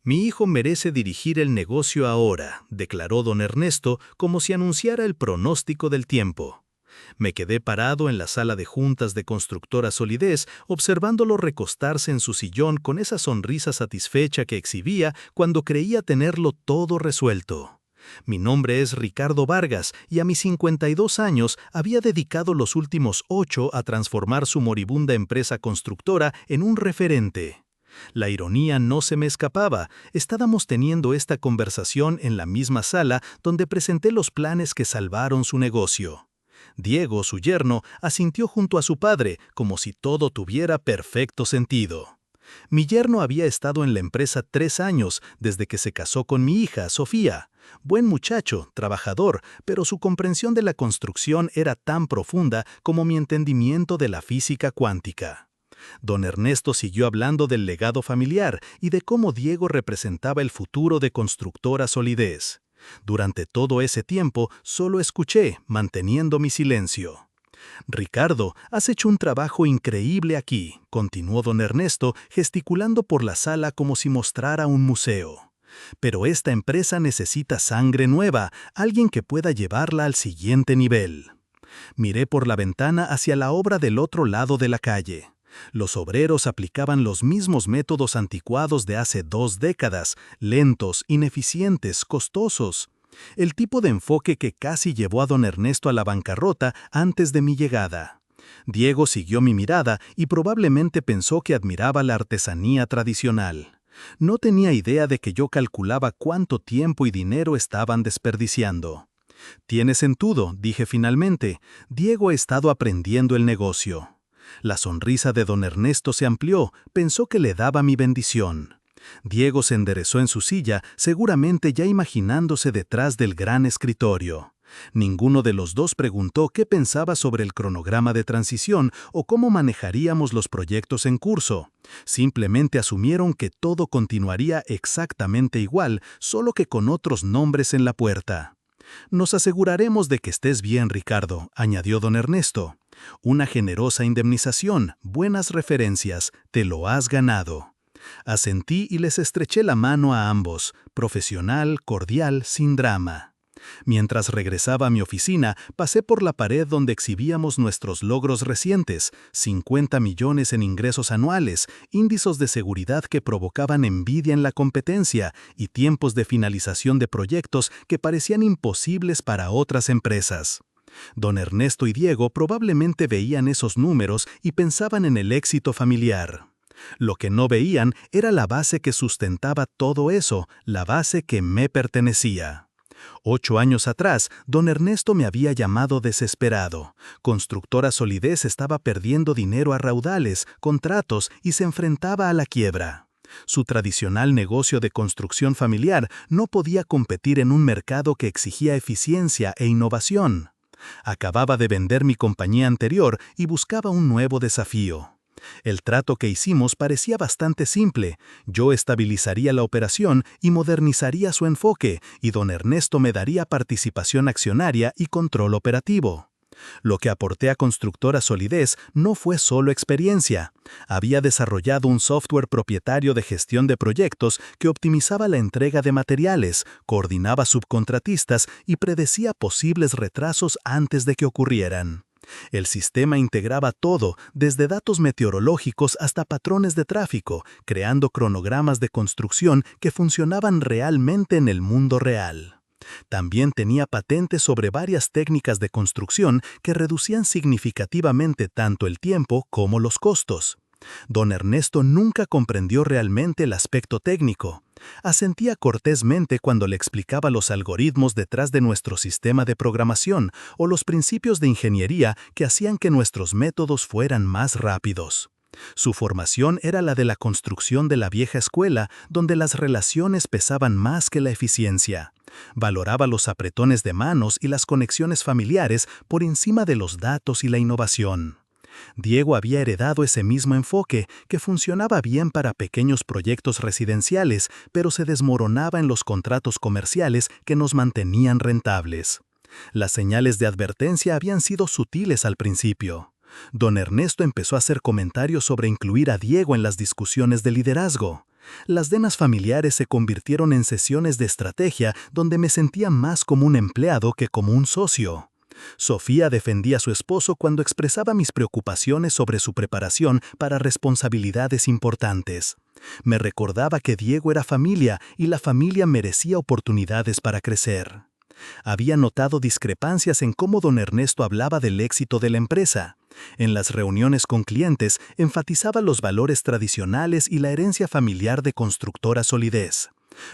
Mi hijo merece dirigir el negocio ahora, declaró don Ernesto como si anunciara el pronóstico del tiempo. Me quedé parado en la sala de juntas de Constructora Solidez, observándolo recostarse en su sillón con esa sonrisa satisfecha que exhibía cuando creía tenerlo todo resuelto. Mi nombre es Ricardo Vargas y a mis 52 años había dedicado los últimos 8 a transformar su moribunda empresa constructora en un referente. La ironía no se me escapaba. Estábamos teniendo esta conversación en la misma sala donde presenté los planes que salvaron su negocio. Diego, su yerno, asintió junto a su padre, como si todo tuviera perfecto sentido. Mi yerno había estado en la empresa 3 años, desde que se casó con mi hija, Sofía. Buen muchacho, trabajador, pero su comprensión de la construcción era tan profunda como mi entendimiento de la física cuántica. Don Ernesto siguió hablando del legado familiar y de cómo Diego representaba el futuro de Constructora Solidez. Durante todo ese tiempo solo escuché, manteniendo mi silencio. «Ricardo, has hecho un trabajo increíble aquí», continuó don Ernesto, gesticulando por la sala como si mostrara un museo. «Pero esta empresa necesita sangre nueva, alguien que pueda llevarla al siguiente nivel». Miré por la ventana hacia la obra del otro lado de la calle. Los obreros aplicaban los mismos métodos anticuados de hace 2 décadas, lentos, ineficientes, costosos. El tipo de enfoque que casi llevó a don Ernesto a la bancarrota antes de mi llegada. Diego siguió mi mirada y probablemente pensó que admiraba la artesanía tradicional. No tenía idea de que yo calculaba cuánto tiempo y dinero estaban desperdiciando. «Tiene sentido», dije finalmente. «Diego ha estado aprendiendo el negocio». La sonrisa de don Ernesto se amplió, pensó que le daba mi bendición. Diego se enderezó en su silla, seguramente ya imaginándose detrás del gran escritorio. Ninguno de los dos preguntó qué pensaba sobre el cronograma de transición o cómo manejaríamos los proyectos en curso. Simplemente asumieron que todo continuaría exactamente igual, solo que con otros nombres en la puerta. «Nos aseguraremos de que estés bien, Ricardo», añadió don Ernesto. «Una generosa indemnización, buenas referencias, te lo has ganado». Asentí y les estreché la mano a ambos, profesional, cordial, sin drama. Mientras regresaba a mi oficina, pasé por la pared donde exhibíamos nuestros logros recientes, 50 millones en ingresos anuales, índices de seguridad que provocaban envidia en la competencia y tiempos de finalización de proyectos que parecían imposibles para otras empresas. Don Ernesto y Diego probablemente veían esos números y pensaban en el éxito familiar. Lo que no veían era la base que sustentaba todo eso, la base que me pertenecía. 8 años atrás, don Ernesto me había llamado desesperado. Constructora Solidez estaba perdiendo dinero a raudales, contratos y se enfrentaba a la quiebra. Su tradicional negocio de construcción familiar no podía competir en un mercado que exigía eficiencia e innovación. Acababa de vender mi compañía anterior y buscaba un nuevo desafío. El trato que hicimos parecía bastante simple. Yo estabilizaría la operación y modernizaría su enfoque, y don Ernesto me daría participación accionaria y control operativo. Lo que aporté a Constructora Solidez no fue solo experiencia. Había desarrollado un software propietario de gestión de proyectos que optimizaba la entrega de materiales, coordinaba subcontratistas y predecía posibles retrasos antes de que ocurrieran. El sistema integraba todo, desde datos meteorológicos hasta patrones de tráfico, creando cronogramas de construcción que funcionaban realmente en el mundo real. También tenía patentes sobre varias técnicas de construcción que reducían significativamente tanto el tiempo como los costos. Don Ernesto nunca comprendió realmente el aspecto técnico. Asentía cortésmente cuando le explicaba los algoritmos detrás de nuestro sistema de programación o los principios de ingeniería que hacían que nuestros métodos fueran más rápidos. Su formación era la de la construcción de la vieja escuela, donde las relaciones pesaban más que la eficiencia. Valoraba los apretones de manos y las conexiones familiares por encima de los datos y la innovación. Diego había heredado ese mismo enfoque, que funcionaba bien para pequeños proyectos residenciales, pero se desmoronaba en los contratos comerciales que nos mantenían rentables. Las señales de advertencia habían sido sutiles al principio. Don Ernesto empezó a hacer comentarios sobre incluir a Diego en las discusiones de liderazgo. Las cenas familiares se convirtieron en sesiones de estrategia donde me sentía más como un empleado que como un socio. Sofía defendía a su esposo cuando expresaba mis preocupaciones sobre su preparación para responsabilidades importantes. Me recordaba que Diego era familia y la familia merecía oportunidades para crecer. Había notado discrepancias en cómo don Ernesto hablaba del éxito de la empresa. En las reuniones con clientes enfatizaba los valores tradicionales y la herencia familiar de Constructora Solidez.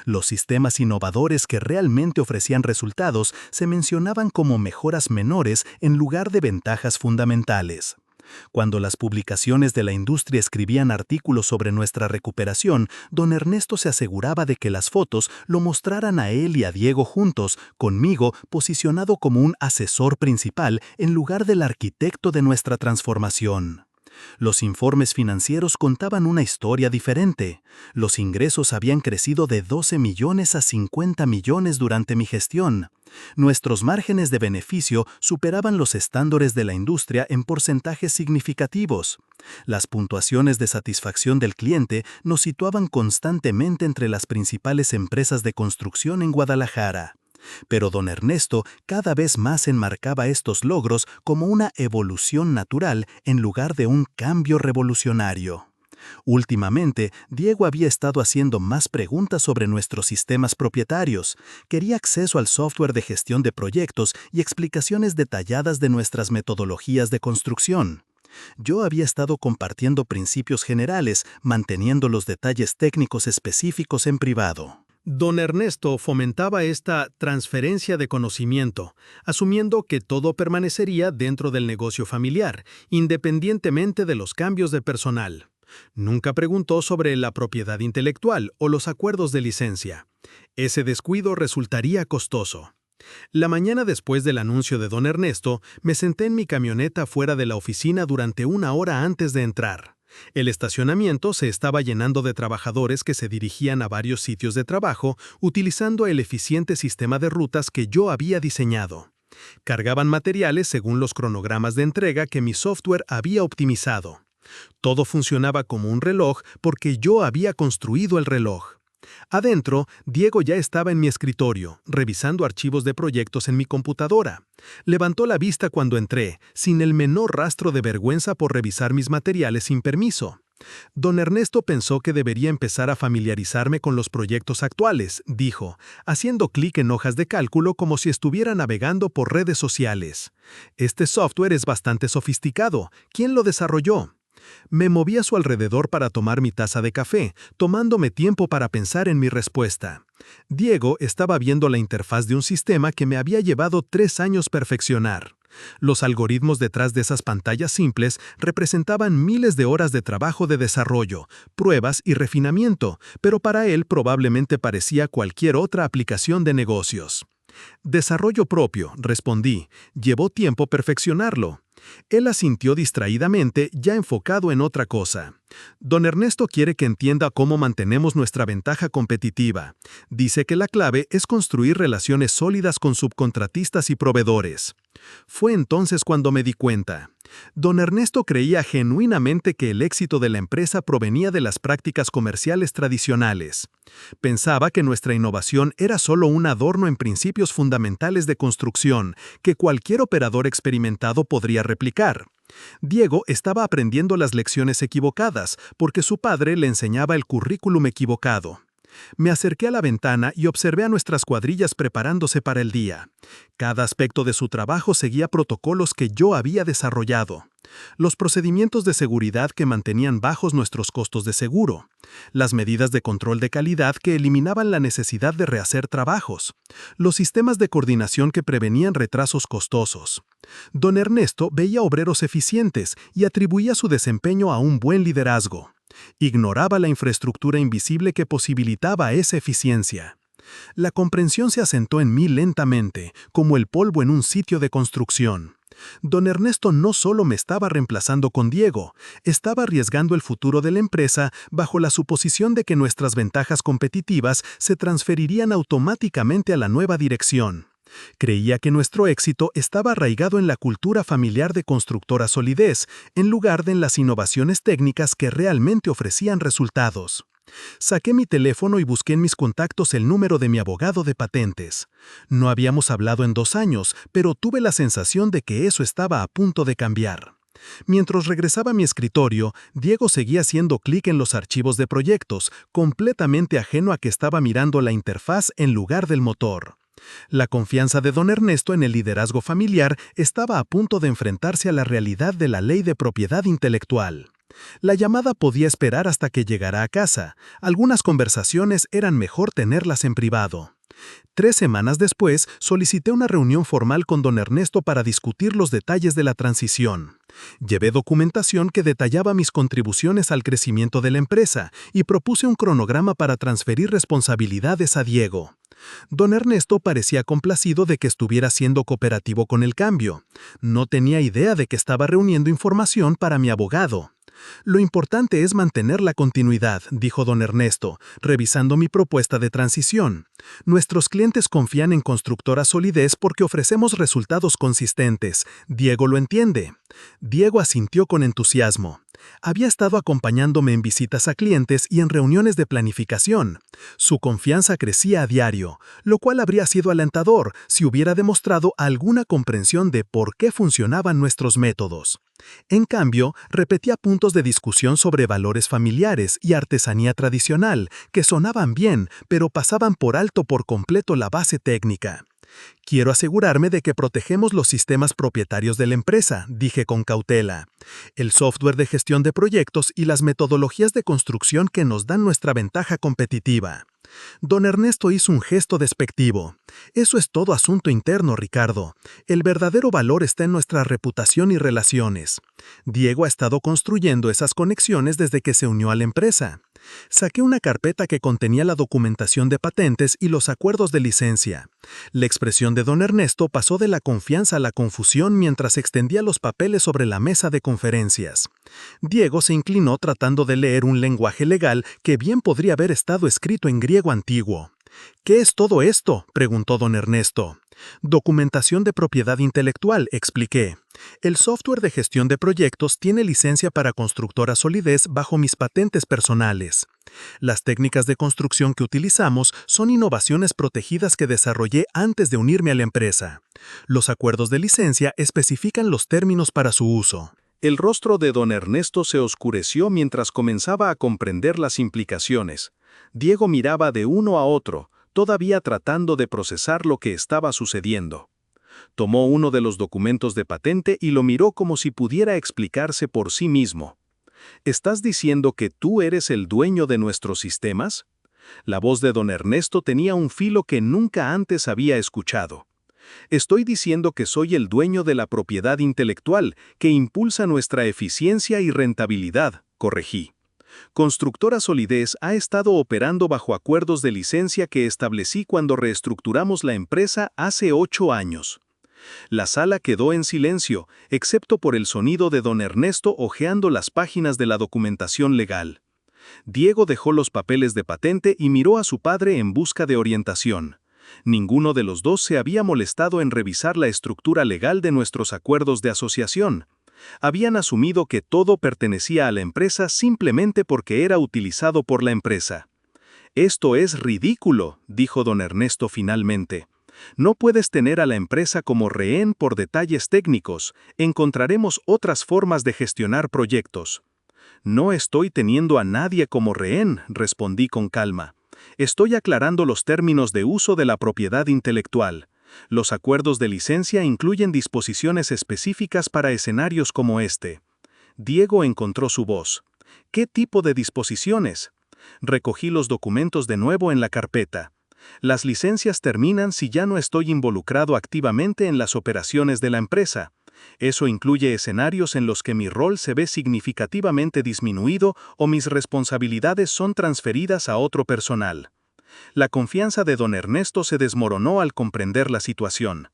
Los sistemas innovadores que realmente ofrecían resultados se mencionaban como mejoras menores en lugar de ventajas fundamentales. Cuando las publicaciones de la industria escribían artículos sobre nuestra recuperación, don Ernesto se aseguraba de que las fotos lo mostraran a él y a Diego juntos, conmigo posicionado como un asesor principal en lugar del arquitecto de nuestra transformación. Los informes financieros contaban una historia diferente. Los ingresos habían crecido de 12 millones a 50 millones durante mi gestión. Nuestros márgenes de beneficio superaban los estándares de la industria en porcentajes significativos. Las puntuaciones de satisfacción del cliente nos situaban constantemente entre las principales empresas de construcción en Guadalajara. Pero don Ernesto cada vez más enmarcaba estos logros como una evolución natural en lugar de un cambio revolucionario. Últimamente, Diego había estado haciendo más preguntas sobre nuestros sistemas propietarios. Quería acceso al software de gestión de proyectos y explicaciones detalladas de nuestras metodologías de construcción. Yo había estado compartiendo principios generales, manteniendo los detalles técnicos específicos en privado. Don Ernesto fomentaba esta transferencia de conocimiento, asumiendo que todo permanecería dentro del negocio familiar, independientemente de los cambios de personal. Nunca preguntó sobre la propiedad intelectual o los acuerdos de licencia. Ese descuido resultaría costoso. La mañana después del anuncio de don Ernesto, me senté en mi camioneta fuera de la oficina durante una hora antes de entrar. El estacionamiento se estaba llenando de trabajadores que se dirigían a varios sitios de trabajo utilizando el eficiente sistema de rutas que yo había diseñado. Cargaban materiales según los cronogramas de entrega que mi software había optimizado. Todo funcionaba como un reloj porque yo había construido el reloj. Adentro, Diego ya estaba en mi escritorio, revisando archivos de proyectos en mi computadora. Levantó la vista cuando entré, sin el menor rastro de vergüenza por revisar mis materiales sin permiso. Don Ernesto pensó que debería empezar a familiarizarme con los proyectos actuales, dijo, haciendo clic en hojas de cálculo como si estuviera navegando por redes sociales. Este software es bastante sofisticado. ¿Quién lo desarrolló? Me moví a su alrededor para tomar mi taza de café, tomándome tiempo para pensar en mi respuesta. Diego estaba viendo la interfaz de un sistema que me había llevado 3 años perfeccionar. Los algoritmos detrás de esas pantallas simples representaban miles de horas de trabajo de desarrollo, pruebas y refinamiento, pero para él probablemente parecía cualquier otra aplicación de negocios. Desarrollo propio, respondí. Llevó tiempo perfeccionarlo. Él asintió distraídamente, ya enfocado en otra cosa. Don Ernesto quiere que entienda cómo mantenemos nuestra ventaja competitiva. Dice que la clave es construir relaciones sólidas con subcontratistas y proveedores. Fue entonces cuando me di cuenta. Don Ernesto creía genuinamente que el éxito de la empresa provenía de las prácticas comerciales tradicionales. Pensaba que nuestra innovación era solo un adorno en principios fundamentales de construcción que cualquier operador experimentado podría replicar. Diego estaba aprendiendo las lecciones equivocadas porque su padre le enseñaba el currículum equivocado. Me acerqué a la ventana y observé a nuestras cuadrillas preparándose para el día. Cada aspecto de su trabajo seguía protocolos que yo había desarrollado. Los procedimientos de seguridad que mantenían bajos nuestros costos de seguro. Las medidas de control de calidad que eliminaban la necesidad de rehacer trabajos. Los sistemas de coordinación que prevenían retrasos costosos. Don Ernesto veía obreros eficientes y atribuía su desempeño a un buen liderazgo. Ignoraba la infraestructura invisible que posibilitaba esa eficiencia. La comprensión se asentó en mí lentamente, como el polvo en un sitio de construcción. Don Ernesto no solo me estaba reemplazando con Diego, estaba arriesgando el futuro de la empresa bajo la suposición de que nuestras ventajas competitivas se transferirían automáticamente a la nueva dirección. Creía que nuestro éxito estaba arraigado en la cultura familiar de Constructora Solidez, en lugar de en las innovaciones técnicas que realmente ofrecían resultados. Saqué mi teléfono y busqué en mis contactos el número de mi abogado de patentes. No habíamos hablado en 2 años, pero tuve la sensación de que eso estaba a punto de cambiar. Mientras regresaba a mi escritorio, Diego seguía haciendo clic en los archivos de proyectos, completamente ajeno a que estaba mirando la interfaz en lugar del motor. La confianza de don Ernesto en el liderazgo familiar estaba a punto de enfrentarse a la realidad de la ley de propiedad intelectual. La llamada podía esperar hasta que llegara a casa. Algunas conversaciones eran mejor tenerlas en privado. 3 semanas después, solicité una reunión formal con don Ernesto para discutir los detalles de la transición. Llevé documentación que detallaba mis contribuciones al crecimiento de la empresa y propuse un cronograma para transferir responsabilidades a Diego. Don Ernesto parecía complacido de que estuviera siendo cooperativo con el cambio. No tenía idea de que estaba reuniendo información para mi abogado. Lo importante es mantener la continuidad, dijo don Ernesto, revisando mi propuesta de transición. Nuestros clientes confían en Constructora Solidez porque ofrecemos resultados consistentes. Diego lo entiende. Diego asintió con entusiasmo. Había estado acompañándome en visitas a clientes y en reuniones de planificación. Su confianza crecía a diario, lo cual habría sido alentador si hubiera demostrado alguna comprensión de por qué funcionaban nuestros métodos. En cambio, repetía puntos de discusión sobre valores familiares y artesanía tradicional, que sonaban bien, pero pasaban por alto por completo la base técnica. Quiero asegurarme de que protegemos los sistemas propietarios de la empresa, dije con cautela. El software de gestión de proyectos y las metodologías de construcción que nos dan nuestra ventaja competitiva. Don Ernesto hizo un gesto despectivo. Eso es todo asunto interno, Ricardo. El verdadero valor está en nuestra reputación y relaciones. Diego ha estado construyendo esas conexiones desde que se unió a la empresa. Saqué una carpeta que contenía la documentación de patentes y los acuerdos de licencia. La expresión de don Ernesto pasó de la confianza a la confusión mientras extendía los papeles sobre la mesa de conferencias. Diego se inclinó tratando de leer un lenguaje legal que bien podría haber estado escrito en griego antiguo. ¿Qué es todo esto?, preguntó don Ernesto. Documentación de propiedad intelectual, expliqué. El software de gestión de proyectos tiene licencia para Constructora Solidez bajo mis patentes personales. Las técnicas de construcción que utilizamos son innovaciones protegidas que desarrollé antes de unirme a la empresa. Los acuerdos de licencia especifican los términos para su uso. El rostro de don Ernesto se oscureció mientras comenzaba a comprender las implicaciones. Diego miraba de uno a otro, todavía tratando de procesar lo que estaba sucediendo. Tomó uno de los documentos de patente y lo miró como si pudiera explicarse por sí mismo. ¿Estás diciendo que tú eres el dueño de nuestros sistemas? La voz de don Ernesto tenía un filo que nunca antes había escuchado. Estoy diciendo que soy el dueño de la propiedad intelectual que impulsa nuestra eficiencia y rentabilidad, corregí. Constructora Solidez ha estado operando bajo acuerdos de licencia que establecí cuando reestructuramos la empresa hace 8 años. La sala quedó en silencio, excepto por el sonido de don Ernesto hojeando las páginas de la documentación legal. Diego dejó los papeles de patente y miró a su padre en busca de orientación. Ninguno de los dos se había molestado en revisar la estructura legal de nuestros acuerdos de asociación. Habían asumido que todo pertenecía a la empresa simplemente porque era utilizado por la empresa. «Esto es ridículo», dijo don Ernesto finalmente. «No puedes tener a la empresa como rehén por detalles técnicos. Encontraremos otras formas de gestionar proyectos». «No estoy teniendo a nadie como rehén», respondí con calma. «Estoy aclarando los términos de uso de la propiedad intelectual. Los acuerdos de licencia incluyen disposiciones específicas para escenarios como este». Diego encontró su voz. «¿Qué tipo de disposiciones?» Recogí los documentos de nuevo en la carpeta. «Las licencias terminan si ya no estoy involucrado activamente en las operaciones de la empresa. Eso incluye escenarios en los que mi rol se ve significativamente disminuido o mis responsabilidades son transferidas a otro personal». La confianza de don Ernesto se desmoronó al comprender la situación.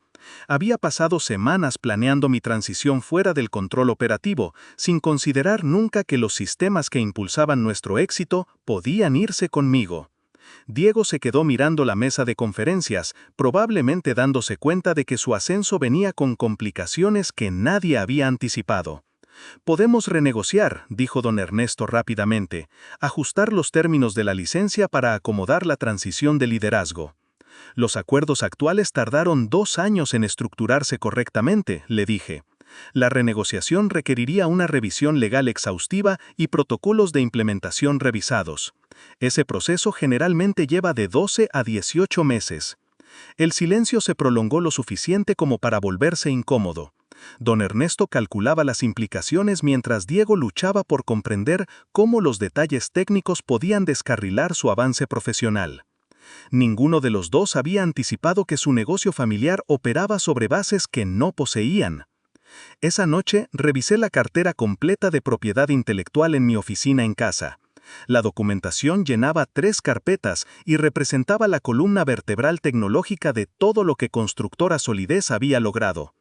Había pasado semanas planeando mi transición fuera del control operativo, sin considerar nunca que los sistemas que impulsaban nuestro éxito podían irse conmigo. Diego se quedó mirando la mesa de conferencias, probablemente dándose cuenta de que su ascenso venía con complicaciones que nadie había anticipado. Podemos renegociar, dijo don Ernesto rápidamente, ajustar los términos de la licencia para acomodar la transición de liderazgo. Los acuerdos actuales tardaron 2 años en estructurarse correctamente, le dije. La renegociación requeriría una revisión legal exhaustiva y protocolos de implementación revisados. Ese proceso generalmente lleva de 12 a 18 meses. El silencio se prolongó lo suficiente como para volverse incómodo. Don Ernesto calculaba las implicaciones mientras Diego luchaba por comprender cómo los detalles técnicos podían descarrilar su avance profesional. Ninguno de los dos había anticipado que su negocio familiar operaba sobre bases que no poseían. Esa noche revisé la cartera completa de propiedad intelectual en mi oficina en casa. La documentación llenaba 3 carpetas y representaba la columna vertebral tecnológica de todo lo que Constructora Solidez había logrado.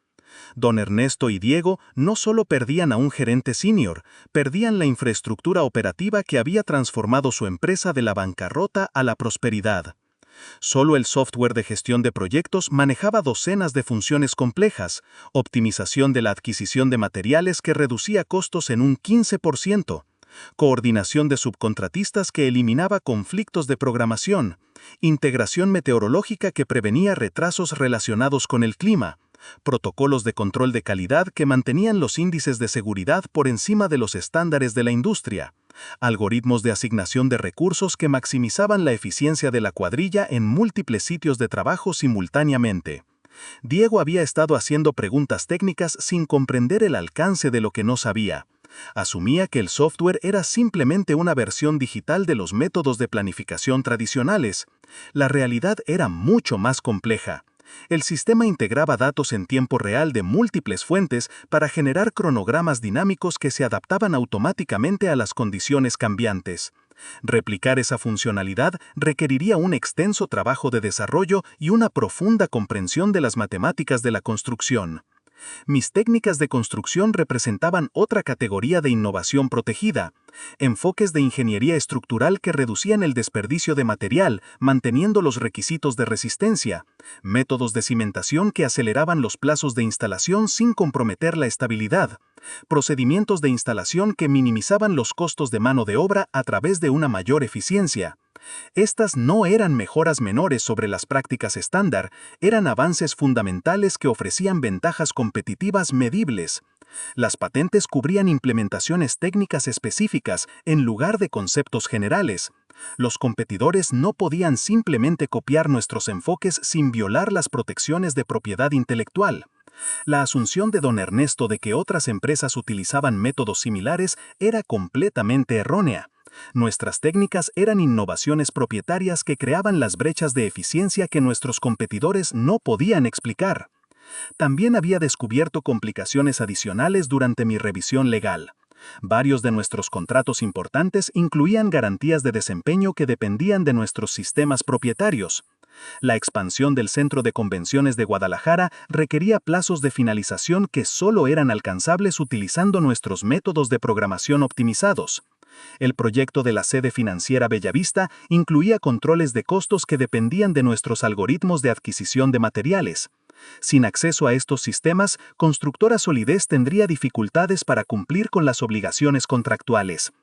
Don Ernesto y Diego no solo perdían a un gerente senior, perdían la infraestructura operativa que había transformado su empresa de la bancarrota a la prosperidad. Solo el software de gestión de proyectos manejaba docenas de funciones complejas, optimización de la adquisición de materiales que reducía costos en un 15%, coordinación de subcontratistas que eliminaba conflictos de programación, integración meteorológica que prevenía retrasos relacionados con el clima, protocolos de control de calidad que mantenían los índices de seguridad por encima de los estándares de la industria, algoritmos de asignación de recursos que maximizaban la eficiencia de la cuadrilla en múltiples sitios de trabajo simultáneamente. Diego había estado haciendo preguntas técnicas sin comprender el alcance de lo que no sabía. Asumía que el software era simplemente una versión digital de los métodos de planificación tradicionales. La realidad era mucho más compleja. El sistema integraba datos en tiempo real de múltiples fuentes para generar cronogramas dinámicos que se adaptaban automáticamente a las condiciones cambiantes. Replicar esa funcionalidad requeriría un extenso trabajo de desarrollo y una profunda comprensión de las matemáticas de la construcción. Mis técnicas de construcción representaban otra categoría de innovación protegida, enfoques de ingeniería estructural que reducían el desperdicio de material, manteniendo los requisitos de resistencia, métodos de cimentación que aceleraban los plazos de instalación sin comprometer la estabilidad, procedimientos de instalación que minimizaban los costos de mano de obra a través de una mayor eficiencia. Estas no eran mejoras menores sobre las prácticas estándar, eran avances fundamentales que ofrecían ventajas competitivas medibles. Las patentes cubrían implementaciones técnicas específicas en lugar de conceptos generales. Los competidores no podían simplemente copiar nuestros enfoques sin violar las protecciones de propiedad intelectual. La asunción de don Ernesto de que otras empresas utilizaban métodos similares era completamente errónea. Nuestras técnicas eran innovaciones propietarias que creaban las brechas de eficiencia que nuestros competidores no podían explicar. También había descubierto complicaciones adicionales durante mi revisión legal. Varios de nuestros contratos importantes incluían garantías de desempeño que dependían de nuestros sistemas propietarios. La expansión del Centro de Convenciones de Guadalajara requería plazos de finalización que solo eran alcanzables utilizando nuestros métodos de programación optimizados. El proyecto de la sede financiera Bellavista incluía controles de costos que dependían de nuestros algoritmos de adquisición de materiales. Sin acceso a estos sistemas, Constructora Solidez tendría dificultades para cumplir con las obligaciones contractuales.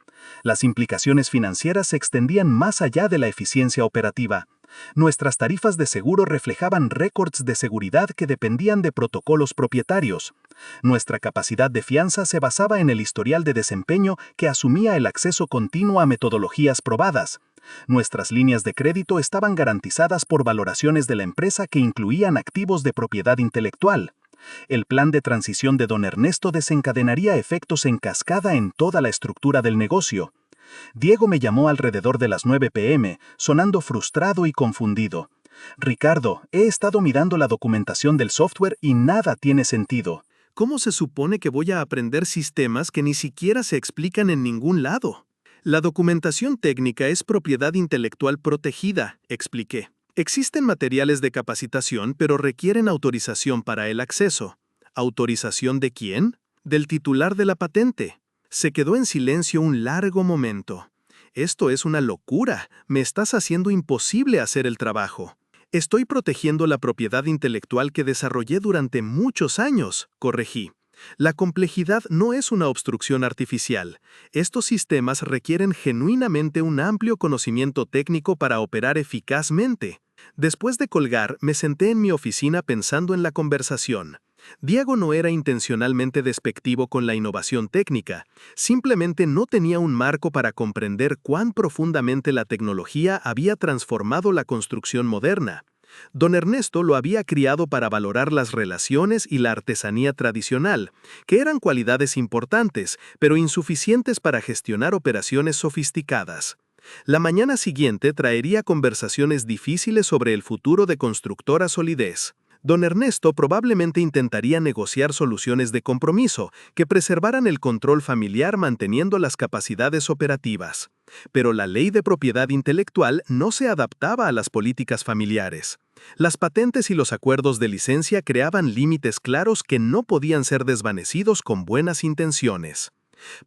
Las implicaciones financieras se extendían más allá de la eficiencia operativa. Nuestras tarifas de seguro reflejaban récords de seguridad que dependían de protocolos propietarios. Nuestra capacidad de fianza se basaba en el historial de desempeño que asumía el acceso continuo a metodologías probadas. Nuestras líneas de crédito estaban garantizadas por valoraciones de la empresa que incluían activos de propiedad intelectual. El plan de transición de don Ernesto desencadenaría efectos en cascada en toda la estructura del negocio. Diego me llamó alrededor de las 9 p.m., sonando frustrado y confundido. «Ricardo, he estado mirando la documentación del software y nada tiene sentido». ¿Cómo se supone que voy a aprender sistemas que ni siquiera se explican en ningún lado? La documentación técnica es propiedad intelectual protegida, expliqué. Existen materiales de capacitación, pero requieren autorización para el acceso. ¿Autorización de quién? Del titular de la patente. Se quedó en silencio un largo momento. Esto es una locura. Me estás haciendo imposible hacer el trabajo. Estoy protegiendo la propiedad intelectual que desarrollé durante muchos años, corregí. La complejidad no es una obstrucción artificial. Estos sistemas requieren genuinamente un amplio conocimiento técnico para operar eficazmente. Después de colgar, me senté en mi oficina pensando en la conversación. Diego no era intencionalmente despectivo con la innovación técnica, simplemente no tenía un marco para comprender cuán profundamente la tecnología había transformado la construcción moderna. Don Ernesto lo había criado para valorar las relaciones y la artesanía tradicional, que eran cualidades importantes, pero insuficientes para gestionar operaciones sofisticadas. La mañana siguiente traería conversaciones difíciles sobre el futuro de Constructora Solidez. Don Ernesto probablemente intentaría negociar soluciones de compromiso que preservaran el control familiar manteniendo las capacidades operativas. Pero la ley de propiedad intelectual no se adaptaba a las políticas familiares. Las patentes y los acuerdos de licencia creaban límites claros que no podían ser desvanecidos con buenas intenciones.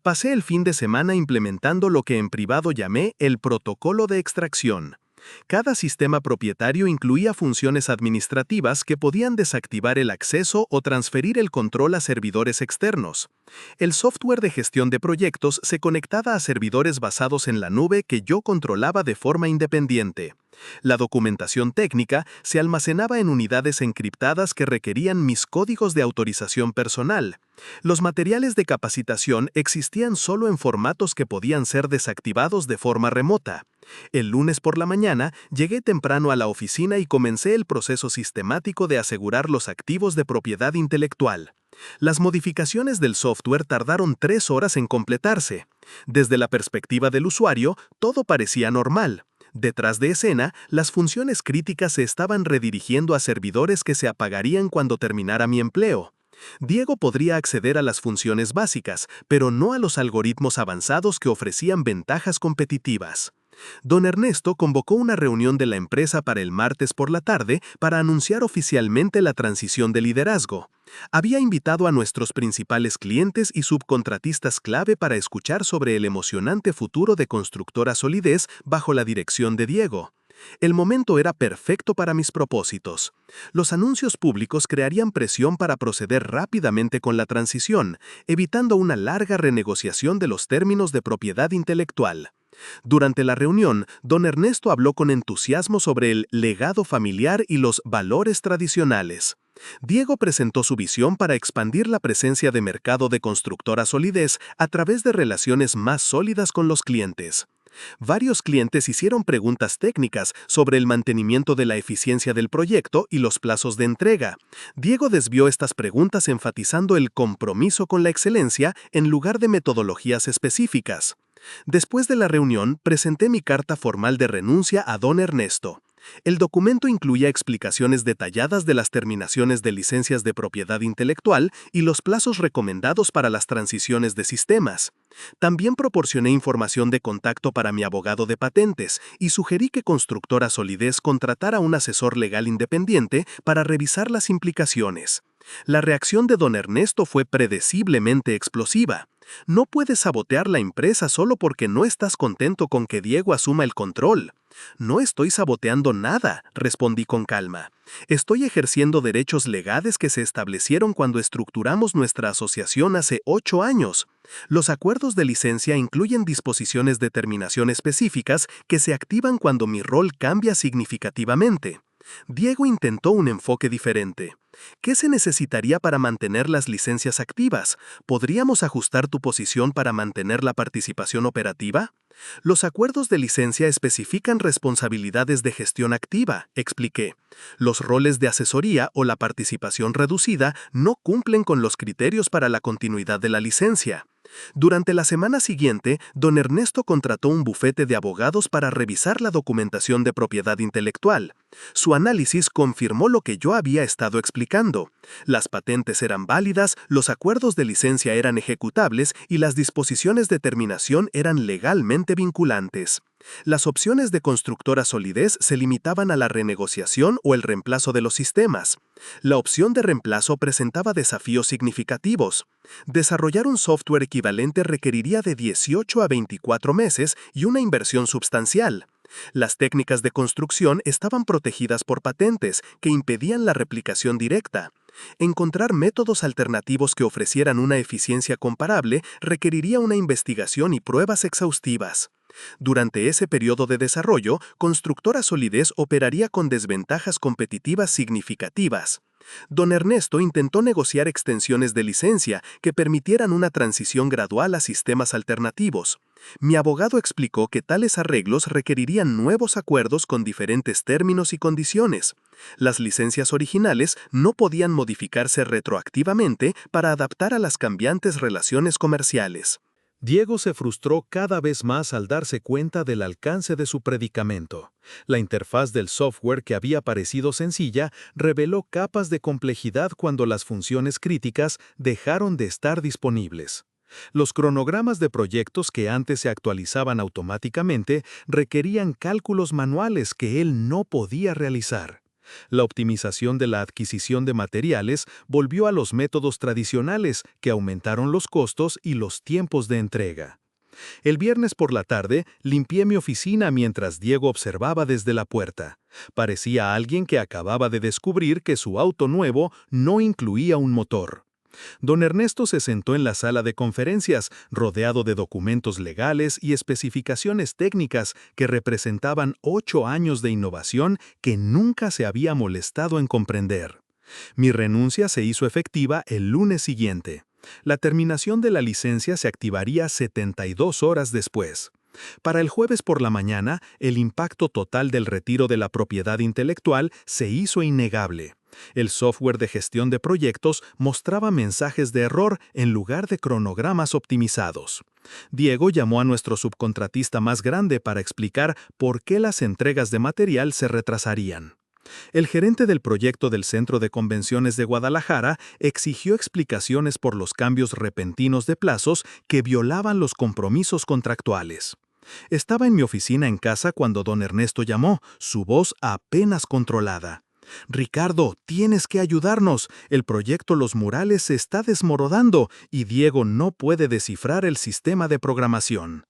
Pasé el fin de semana implementando lo que en privado llamé el protocolo de extracción. Cada sistema propietario incluía funciones administrativas que podían desactivar el acceso o transferir el control a servidores externos. El software de gestión de proyectos se conectaba a servidores basados en la nube que yo controlaba de forma independiente. La documentación técnica se almacenaba en unidades encriptadas que requerían mis códigos de autorización personal. Los materiales de capacitación existían solo en formatos que podían ser desactivados de forma remota. El lunes por la mañana llegué temprano a la oficina y comencé el proceso sistemático de asegurar los activos de propiedad intelectual. Las modificaciones del software tardaron 3 horas en completarse. Desde la perspectiva del usuario, todo parecía normal. Detrás de escena, las funciones críticas se estaban redirigiendo a servidores que se apagarían cuando terminara mi empleo. Diego podría acceder a las funciones básicas, pero no a los algoritmos avanzados que ofrecían ventajas competitivas. Don Ernesto convocó una reunión de la empresa para el martes por la tarde para anunciar oficialmente la transición de liderazgo. Había invitado a nuestros principales clientes y subcontratistas clave para escuchar sobre el emocionante futuro de Constructora Solidez bajo la dirección de Diego. El momento era perfecto para mis propósitos. Los anuncios públicos crearían presión para proceder rápidamente con la transición, evitando una larga renegociación de los términos de propiedad intelectual. Durante la reunión, don Ernesto habló con entusiasmo sobre el legado familiar y los valores tradicionales. Diego presentó su visión para expandir la presencia de mercado de Constructora Solidez a través de relaciones más sólidas con los clientes. Varios clientes hicieron preguntas técnicas sobre el mantenimiento de la eficiencia del proyecto y los plazos de entrega. Diego desvió estas preguntas enfatizando el compromiso con la excelencia en lugar de metodologías específicas. Después de la reunión, presenté mi carta formal de renuncia a don Ernesto. El documento incluía explicaciones detalladas de las terminaciones de licencias de propiedad intelectual y los plazos recomendados para las transiciones de sistemas. También proporcioné información de contacto para mi abogado de patentes y sugerí que Constructora Solidez contratara un asesor legal independiente para revisar las implicaciones. La reacción de don Ernesto fue predeciblemente explosiva. No puedes sabotear la empresa solo porque no estás contento con que Diego asuma el control. No estoy saboteando nada, respondí con calma. Estoy ejerciendo derechos legales que se establecieron cuando estructuramos nuestra asociación hace 8 años. Los acuerdos de licencia incluyen disposiciones de terminación específicas que se activan cuando mi rol cambia significativamente. Diego intentó un enfoque diferente. ¿Qué se necesitaría para mantener las licencias activas? ¿Podríamos ajustar tu posición para mantener la participación operativa? Los acuerdos de licencia especifican responsabilidades de gestión activa, expliqué. Los roles de asesoría o la participación reducida no cumplen con los criterios para la continuidad de la licencia. Durante la semana siguiente, don Ernesto contrató un bufete de abogados para revisar la documentación de propiedad intelectual. Su análisis confirmó lo que yo había estado explicando. Las patentes eran válidas, los acuerdos de licencia eran ejecutables y las disposiciones de terminación eran legalmente vinculantes. Las opciones de Constructora Solidez se limitaban a la renegociación o el reemplazo de los sistemas. La opción de reemplazo presentaba desafíos significativos. Desarrollar un software equivalente requeriría de 18 a 24 meses y una inversión substancial. Las técnicas de construcción estaban protegidas por patentes que impedían la replicación directa. Encontrar métodos alternativos que ofrecieran una eficiencia comparable requeriría una investigación y pruebas exhaustivas. Durante ese periodo de desarrollo, Constructora Solidez operaría con desventajas competitivas significativas. Don Ernesto intentó negociar extensiones de licencia que permitieran una transición gradual a sistemas alternativos. Mi abogado explicó que tales arreglos requerirían nuevos acuerdos con diferentes términos y condiciones. Las licencias originales no podían modificarse retroactivamente para adaptar a las cambiantes relaciones comerciales. Diego se frustró cada vez más al darse cuenta del alcance de su predicamento. La interfaz del software, que había parecido sencilla, reveló capas de complejidad cuando las funciones críticas dejaron de estar disponibles. Los cronogramas de proyectos que antes se actualizaban automáticamente requerían cálculos manuales que él no podía realizar. La optimización de la adquisición de materiales volvió a los métodos tradicionales, que aumentaron los costos y los tiempos de entrega. El viernes por la tarde, limpié mi oficina mientras Diego observaba desde la puerta. Parecía alguien que acababa de descubrir que su auto nuevo no incluía un motor. Don Ernesto se sentó en la sala de conferencias, rodeado de documentos legales y especificaciones técnicas que representaban 8 años de innovación que nunca se había molestado en comprender. Mi renuncia se hizo efectiva el lunes siguiente. La terminación de la licencia se activaría 72 horas después. Para el jueves por la mañana, el impacto total del retiro de la propiedad intelectual se hizo innegable. El software de gestión de proyectos mostraba mensajes de error en lugar de cronogramas optimizados. Diego llamó a nuestro subcontratista más grande para explicar por qué las entregas de material se retrasarían. El gerente del proyecto del Centro de Convenciones de Guadalajara exigió explicaciones por los cambios repentinos de plazos que violaban los compromisos contractuales. Estaba en mi oficina en casa cuando don Ernesto llamó, su voz apenas controlada. «Ricardo, tienes que ayudarnos. El proyecto Los Murales se está desmoronando y Diego no puede descifrar el sistema de programación».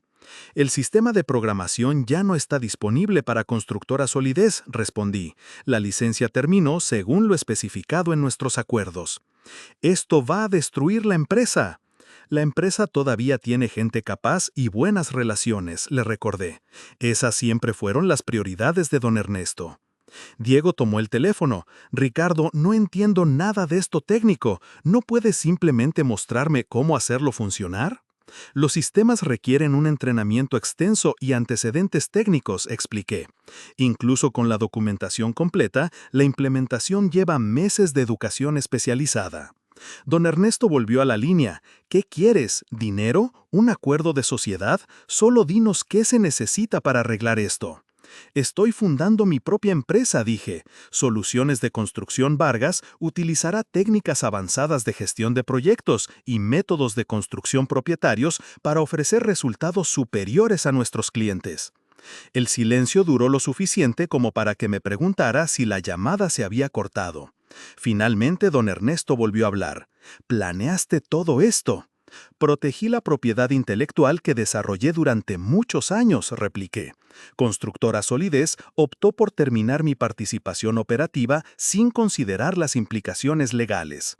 «El sistema de programación ya no está disponible para Constructora Solidez», respondí. «La licencia terminó según lo especificado en nuestros acuerdos». «Esto va a destruir la empresa». «La empresa todavía tiene gente capaz y buenas relaciones», le recordé. Esas siempre fueron las prioridades de don Ernesto. Diego tomó el teléfono. «Ricardo, no entiendo nada de esto técnico. ¿No puedes simplemente mostrarme cómo hacerlo funcionar?» «Los sistemas requieren un entrenamiento extenso y antecedentes técnicos», expliqué. «Incluso con la documentación completa, la implementación lleva meses de educación especializada». Don Ernesto volvió a la línea. «¿Qué quieres? ¿Dinero? ¿Un acuerdo de sociedad? Solo dinos qué se necesita para arreglar esto». «Estoy fundando mi propia empresa», dije. «Soluciones de Construcción Vargas utilizará técnicas avanzadas de gestión de proyectos y métodos de construcción propietarios para ofrecer resultados superiores a nuestros clientes». El silencio duró lo suficiente como para que me preguntara si la llamada se había cortado. Finalmente, don Ernesto volvió a hablar. «¿Planeaste todo esto?» «Protegí la propiedad intelectual que desarrollé durante muchos años», repliqué. Constructora Solidez optó por terminar mi participación operativa sin considerar las implicaciones legales.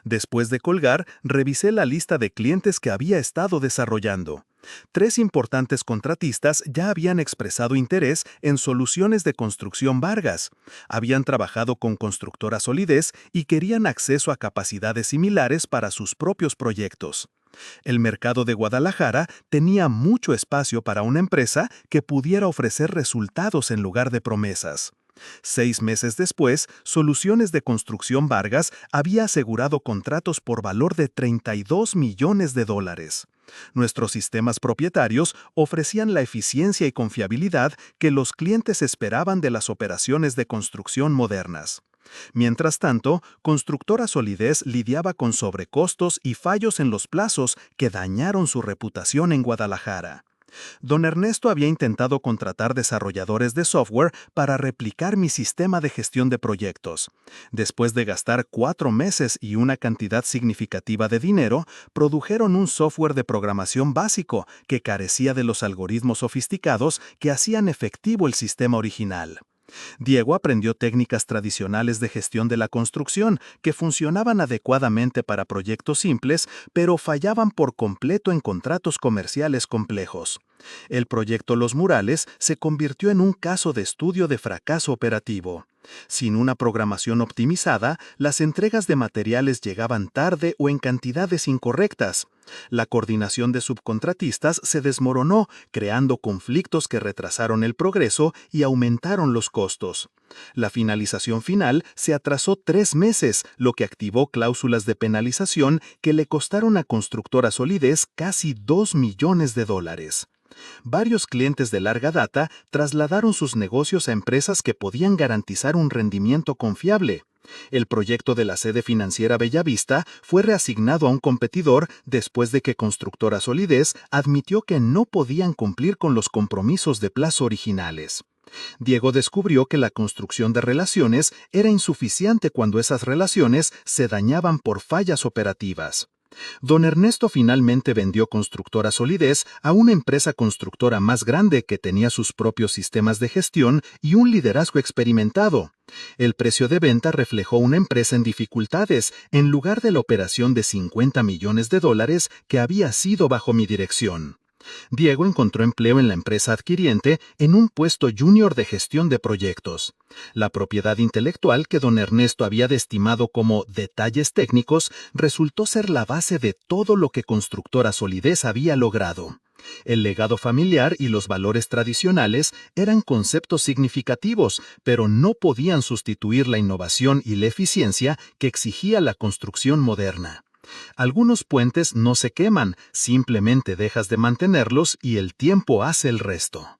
Después de colgar, revisé la lista de clientes que había estado desarrollando. 3 importantes contratistas ya habían expresado interés en soluciones de construcción Vargas. Habían trabajado con Constructora Solidez y querían acceso a capacidades similares para sus propios proyectos. El mercado de Guadalajara tenía mucho espacio para una empresa que pudiera ofrecer resultados en lugar de promesas. 6 meses después, Soluciones de Construcción Vargas había asegurado contratos por valor de $32 millones. Nuestros sistemas propietarios ofrecían la eficiencia y confiabilidad que los clientes esperaban de las operaciones de construcción modernas. Mientras tanto, Constructora Solidez lidiaba con sobrecostos y fallos en los plazos que dañaron su reputación en Guadalajara. Don Ernesto había intentado contratar desarrolladores de software para replicar mi sistema de gestión de proyectos. Después de gastar 4 meses y una cantidad significativa de dinero, produjeron un software de programación básico que carecía de los algoritmos sofisticados que hacían efectivo el sistema original. Diego aprendió técnicas tradicionales de gestión de la construcción que funcionaban adecuadamente para proyectos simples, pero fallaban por completo en contratos comerciales complejos. El proyecto Los Murales se convirtió en un caso de estudio de fracaso operativo. Sin una programación optimizada, las entregas de materiales llegaban tarde o en cantidades incorrectas. La coordinación de subcontratistas se desmoronó, creando conflictos que retrasaron el progreso y aumentaron los costos. La finalización final se atrasó 3 meses, lo que activó cláusulas de penalización que le costaron a Constructora Solidez casi $2 millones. Varios clientes de larga data trasladaron sus negocios a empresas que podían garantizar un rendimiento confiable. El proyecto de la sede financiera Bellavista fue reasignado a un competidor después de que Constructora Solidez admitió que no podían cumplir con los compromisos de plazo originales. Diego descubrió que la construcción de relaciones era insuficiente cuando esas relaciones se dañaban por fallas operativas. Don Ernesto finalmente vendió Constructora Solidez a una empresa constructora más grande que tenía sus propios sistemas de gestión y un liderazgo experimentado. El precio de venta reflejó una empresa en dificultades, en lugar de la operación de $50 millones que había sido bajo mi dirección. Diego encontró empleo en la empresa adquiriente en un puesto junior de gestión de proyectos. La propiedad intelectual que don Ernesto había estimado como detalles técnicos resultó ser la base de todo lo que Constructora Solidez había logrado. El legado familiar y los valores tradicionales eran conceptos significativos, pero no podían sustituir la innovación y la eficiencia que exigía la construcción moderna. Algunos puentes no se queman, simplemente dejas de mantenerlos y el tiempo hace el resto.